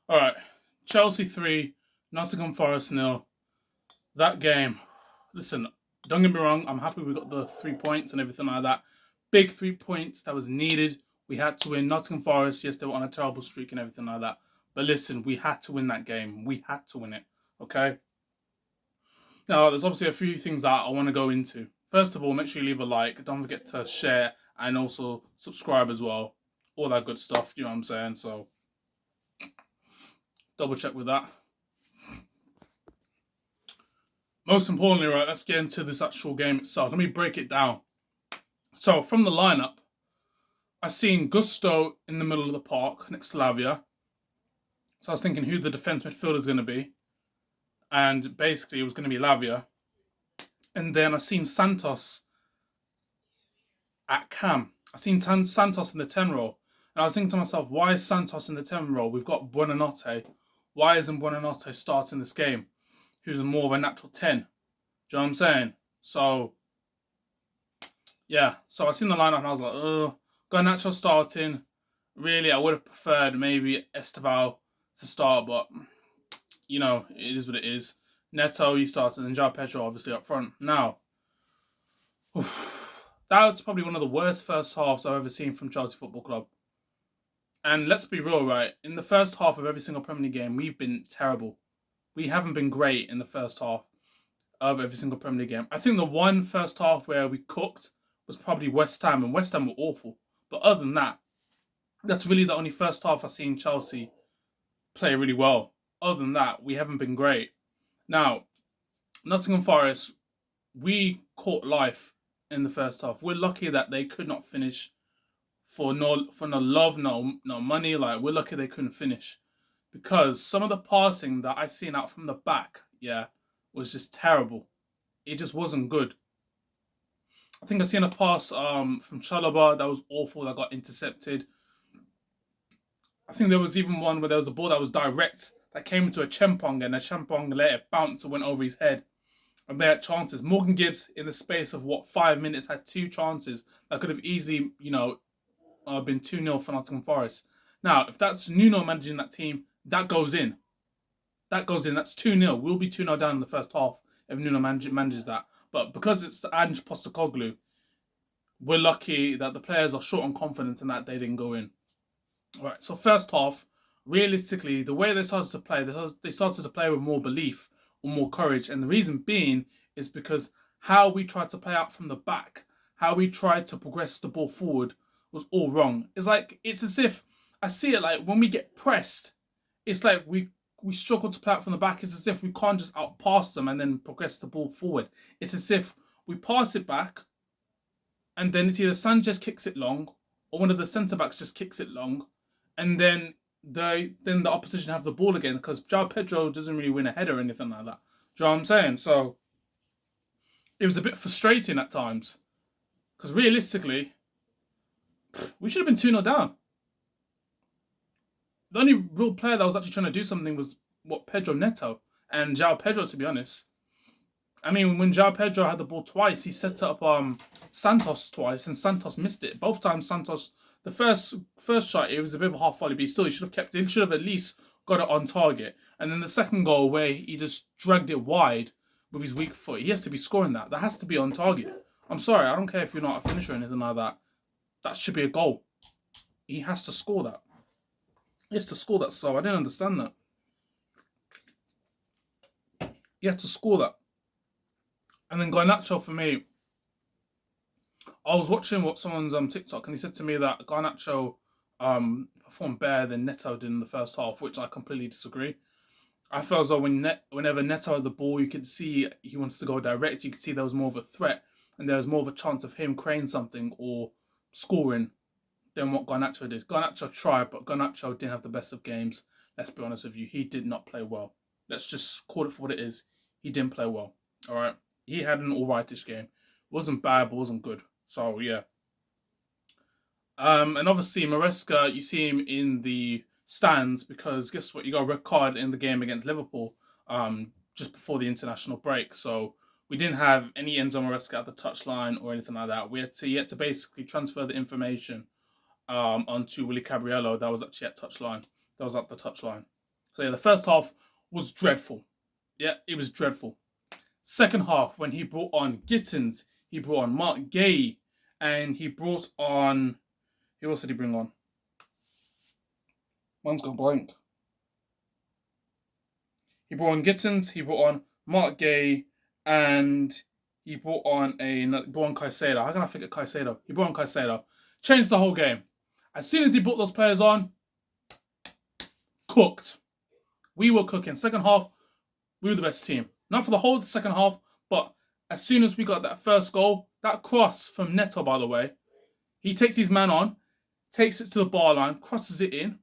All right, Chelsea 3, Nottingham Forest nil. That game, listen, don't get me wrong, I'm happy we got the 3 points and everything like that. Big 3 points that was needed. We had to win. Nottingham Forest, yes, they were on a terrible streak and everything like that. But listen, we had to win that game. We had to win it. Okay? Now, there's obviously a few things that I want to go into. First of all, make sure you leave a like. Don't forget to share and also subscribe as well. All that good stuff, you know what I'm saying? So, double check with that. Most importantly, right, let's get into this actual game itself. Let me break it down. So, from the lineup, I seen Gusto in the middle of the park next to Lavia. So I was thinking who the defense midfielder is going to be, and basically it was going to be Lavia. And then I seen Santos at Cam. I seen Santos in the 10 role, and I was thinking to myself, why is Santos in the 10 role? We've got Buonanotte. Why isn't Buonanotte starting this game? Who's more of a natural 10? Do you know what I'm saying? So yeah, so I seen the lineup and I was like, oh, got Nacho starting. Really, I would have preferred maybe Esteval to start, but you know, it is what it is. Neto, he started, and João Pedro obviously up front. Now, that was probably one of the worst first halves I've ever seen from Chelsea Football Club. And let's be real, right? In the first half of every single Premier League game, we've been terrible. We haven't been great in the first half of every single Premier League game. I think the one first half where we cooked was probably West Ham, and West Ham were awful. But other than that, that's really the only first half I've seen Chelsea play really well. Other than that, we haven't been great. Now, Nottingham Forest, we caught life in the first half. We're lucky that they could not finish for no love, no money. Like we're lucky they couldn't finish because some of the passing that I seen out from the back, yeah, was just terrible. It just wasn't good. I think I seen a pass from Chalobah that was awful that got intercepted. I think there was even one where there was a ball that was direct that came into a Chempong and a Chempong let it bounce and went over his head. And they had chances. Morgan Gibbs, in the space of 5 minutes, had two chances that could have easily, been 2-0 for Nottingham Forest. Now, if that's Nuno managing that team, that goes in. That goes in. That's 2-0. We'll be 2-0 down in the first half if Nuno manages that. But because it's Ange Postecoglou, we're lucky that the players are short on confidence and that they didn't go in. All right, so first half, realistically, the way they started to play, they started to play with more belief or more courage. And the reason being is because how we tried to play out from the back, how we tried to progress the ball forward was all wrong. It's as if I see it like when we get pressed, it's like we struggle to play out from the back. It's as if we can't just outpass them and then progress the ball forward. It's as if we pass it back and then it's either Sanchez kicks it long or one of the centre backs just kicks it long, and then the opposition have the ball again because João Pedro doesn't really win a header or anything like that. Do you know what I'm saying? So it was a bit frustrating at times because realistically, we should have been 2-0 down. The only real player that was actually trying to do something was Pedro Neto and João Pedro. To be honest, I mean, when João Pedro had the ball twice, he set up Santos twice, and Santos missed it. Both times, Santos, the first shot, it was a bit of a half volley, but he should have kept it. He should have at least got it on target. And then the second goal, where he just dragged it wide with his weak foot, he has to be scoring that. That has to be on target. I'm sorry, I don't care if you're not a finisher or anything like that. That should be a goal. He has to score that. He has to score that. So I didn't understand that. He had to score that. And then Garnacho for me, I was watching what someone's TikTok and he said to me that Garnacho performed better than Neto did in the first half, which I completely disagree. I felt as though whenever Neto had the ball, you could see he wants to go direct. You could see there was more of a threat and there was more of a chance of him creating something or scoring than what Garnacho did. Garnacho tried, but Garnacho didn't have the best of games. Let's be honest with you. He did not play well. Let's just call it for what it is. He didn't play well. All right. He had an alrightish game. Wasn't bad, but wasn't good. So yeah. And obviously Maresca, you see him in the stands because guess what? You got a red card in the game against Liverpool. Just before the international break. So we didn't have any Enzo Maresca at the touchline or anything like that. We had to basically transfer the information onto Willie Cabriello. That was actually at touchline. That was at the touchline. So yeah, the first half was dreadful. Yeah, it was dreadful. Second half, when he brought on Gittins, he brought on Mark Gay, and he brought on, who else did he bring on? One's gone blank. He brought on Gittins, he brought on Mark Gay, and he brought on Caicedo. How can I forget Caicedo? He brought on Caicedo. Changed the whole game. As soon as he brought those players on, cooked. We were cooking. Second half, we were the best team. Not for the whole of the second half, but as soon as we got that first goal, that cross from Neto, by the way, he takes his man on, takes it to the bar line, crosses it in.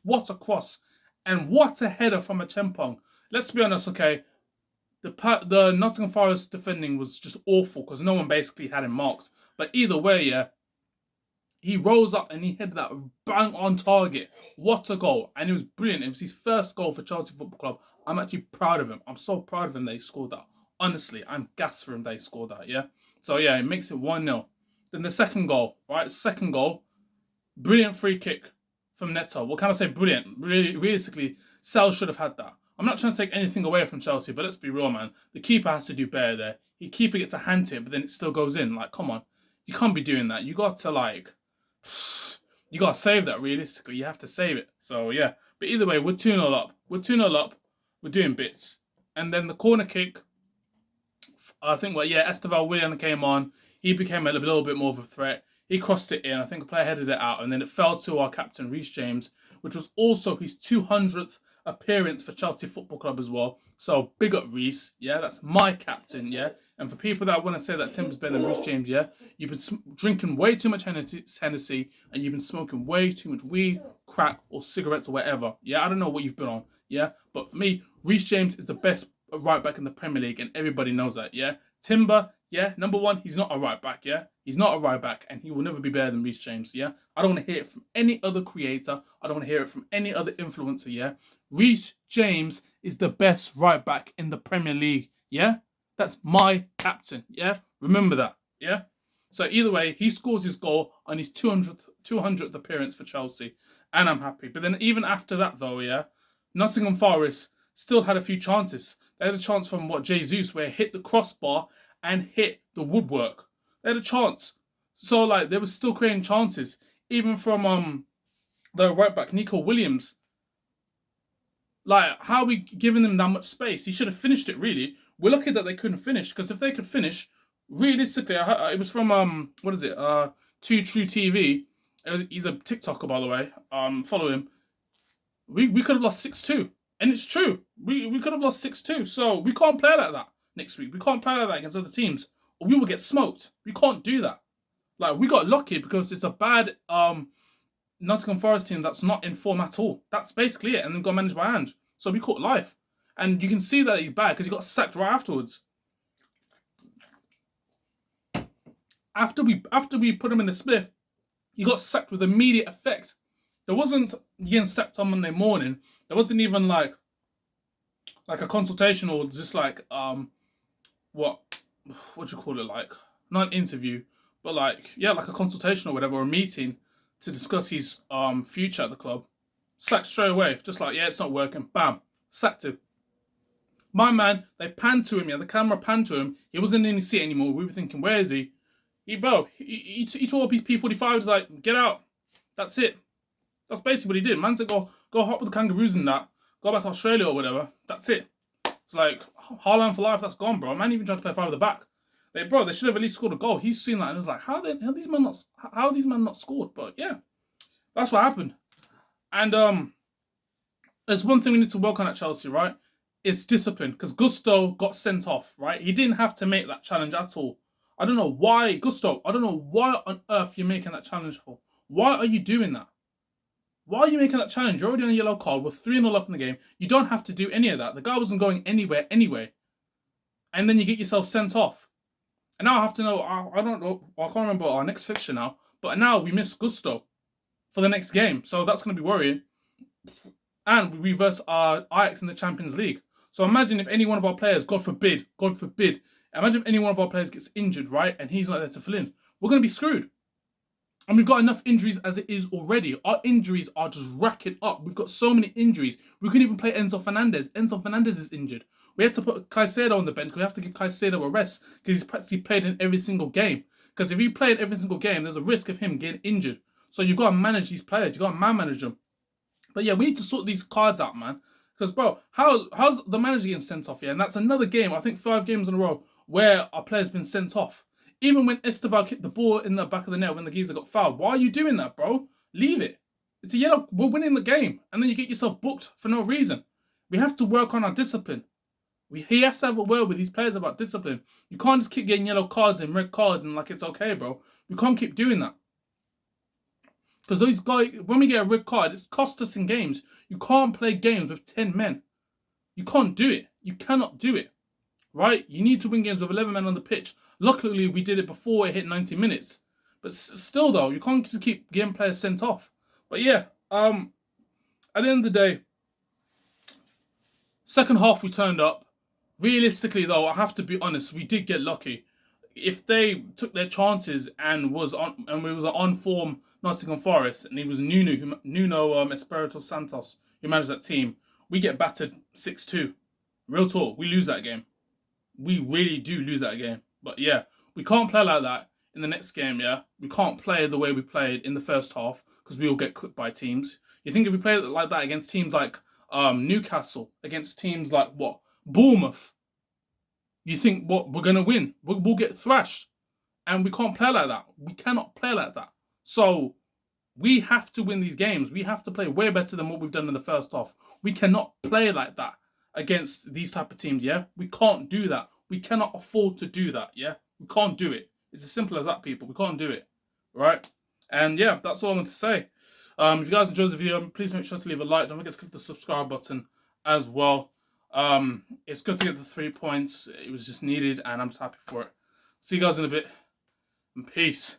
What a cross. And what a header from a Chempong. Let's be honest, okay? The Nottingham Forest defending was just awful because no one basically had him marked. But either way, yeah, he rose up and he hit that bang on target. What a goal. And it was brilliant. It was his first goal for Chelsea Football Club. I'm actually proud of him. I'm so proud of him that he scored that. Honestly, I'm gassed for him that he scored that, yeah? So, yeah, it makes it 1-0. Then the second goal, right? Second goal, brilliant free kick from Neto. What can I say? Brilliant. Really, realistically, Sal should have had that. I'm not trying to take anything away from Chelsea, but let's be real, man. The keeper has to do better there. The keeper gets a hand tip, but then it still goes in. Like, come on. You can't be doing that. You got to, you got to save that realistically. You have to save it. So, yeah. But either way, we're 2-0 up. We're 2-0 up. We're doing bits. And then the corner kick, I think, Esteval Willian came on. He became a little bit more of a threat. He crossed it in. I think a player headed it out. And then it fell to our captain, Reece James, which was also his 200th appearance for Chelsea Football Club as well. So big up Reece. Yeah, that's my captain. Yeah. And for people that want to say that Tim's better than Reece James, yeah, you've been drinking way too much Hennessy and you've been smoking way too much weed, crack, or cigarettes or whatever. Yeah, I don't know what you've been on. Yeah. But for me, Reece James is the best right back in the Premier League and everybody knows that. Yeah. Timber, yeah, number one, he's not a right back, yeah? He's not a right back, and he will never be better than Reece James, yeah? I don't want to hear it from any other creator. I don't want to hear it from any other influencer, yeah? Reece James is the best right back in the Premier League, yeah? That's my captain, yeah? Remember that, yeah? So either way, he scores his goal on his 200th appearance for Chelsea, and I'm happy. But then even after that, though, yeah, Nottingham Forest still had a few chances. They had a chance from Jesus, where it hit the crossbar and hit the woodwork. They had a chance. So they were still creating chances. Even from the right back, Nico Williams. How are we giving them that much space? He should have finished it, really. We're lucky that they couldn't finish, because if they could finish, realistically, it was from Too True TV. He's a TikToker, by the way. Follow him. We could have lost 6-2. And it's true. We could have lost 6-2. So we can't play like that next week. We can't play like that against other teams. Or we will get smoked. We can't do that. We got lucky because it's a bad Nottingham Forest team that's not in form at all. That's basically it. And then got managed by Ange. So we caught life. And you can see that he's bad because he got sacked right afterwards. After we put him in the spliff, he got sacked with immediate effect. There wasn't getting sacked on Monday morning. There wasn't even like a consultation or just what do you call it, not an interview, but a consultation or whatever, or a meeting to discuss his future at the club. Sacked straight away, just it's not working. Bam, sacked him. My man, they panned to him. Yeah, the camera panned to him. He wasn't in his seat anymore. We were thinking, where is he? He tore up his P45. He's like, get out. That's it. That's basically what he did. Man said, go hop with the kangaroos and that. Go back to Australia or whatever. That's it. It's Haaland for life, that's gone, bro. Man even tried to play 5 at the back. Bro, they should have at least scored a goal. He's seen that and it was like, how are these men not scored? But yeah, that's what happened. And there's one thing we need to work on at Chelsea, right? It's discipline. Because Gusto got sent off, right? He didn't have to make that challenge at all. I don't know why, Gusto, I don't know why on earth you're making that challenge for. Why are you doing that? Why are you making that challenge? You're already on a yellow card. We're 3-0 up in the game. You don't have to do any of that. The guy wasn't going anywhere anyway. And then you get yourself sent off. And now I have to know, I don't know, I can't remember our next fixture now. But now we miss Gusto for the next game. So that's going to be worrying. And we reverse our Ajax in the Champions League. So imagine if any one of our players, God forbid, imagine if any one of our players gets injured, right? And he's not there to fill in. We're going to be screwed. And we've got enough injuries as it is already. Our injuries are just racking up. We've got so many injuries. We couldn't even play Enzo Fernandez. Enzo Fernandez is injured. We have to put Caicedo on the bench. We have to give Caicedo a rest because he's practically played in every single game. Because if he played every single game, there's a risk of him getting injured. So you've got to manage these players. You've got to manage them. But yeah, we need to sort these cards out, man. Because, bro, how's the manager getting sent off? Yeah, and that's another game, I think 5 games in a row, where our player's been sent off. Even when Esteval kicked the ball in the back of the net when the geezer got fouled. Why are you doing that, bro? Leave it. It's a yellow. We're winning the game. And then you get yourself booked for no reason. We have to work on our discipline. He has to have a word with these players about discipline. You can't just keep getting yellow cards and red cards and like it's okay, bro. We can't keep doing that. Because those guys, when we get a red card, it's cost us in games. You can't play games with 10 men. You can't do it. You cannot do it. Right? You need to win games with 11 men on the pitch. Luckily, we did it before it hit 90 minutes. But still, though, you can't just keep getting players sent off. But yeah, at the end of the day, second half we turned up. Realistically, though, I have to be honest, we did get lucky. If they took their chances and it was an on form Nottingham Forest and it was Nuno Espirito Santos who managed that team, we get battered 6-2. Real talk, we lose that game. We really do lose that game. But yeah, we can't play like that in the next game, yeah? We can't play the way we played in the first half because we will get cooked by teams. You think if we play like that against teams like Newcastle, against teams like what? Bournemouth, you think what? We're going to win. We'll get thrashed. And we can't play like that. We cannot play like that. So we have to win these games. We have to play way better than what we've done in the first half. We cannot play like that against these type of teams, yeah? We can't do that. We cannot afford to do that, yeah? We can't do it. It's as simple as that, people. We can't do it, right? And yeah, that's all I'm going to say. If you guys enjoyed the video, please make sure to leave a like. Don't forget to click the subscribe button as well. It's good to get the 3 points. It was just needed, and I'm just happy for it. See you guys in a bit, and peace.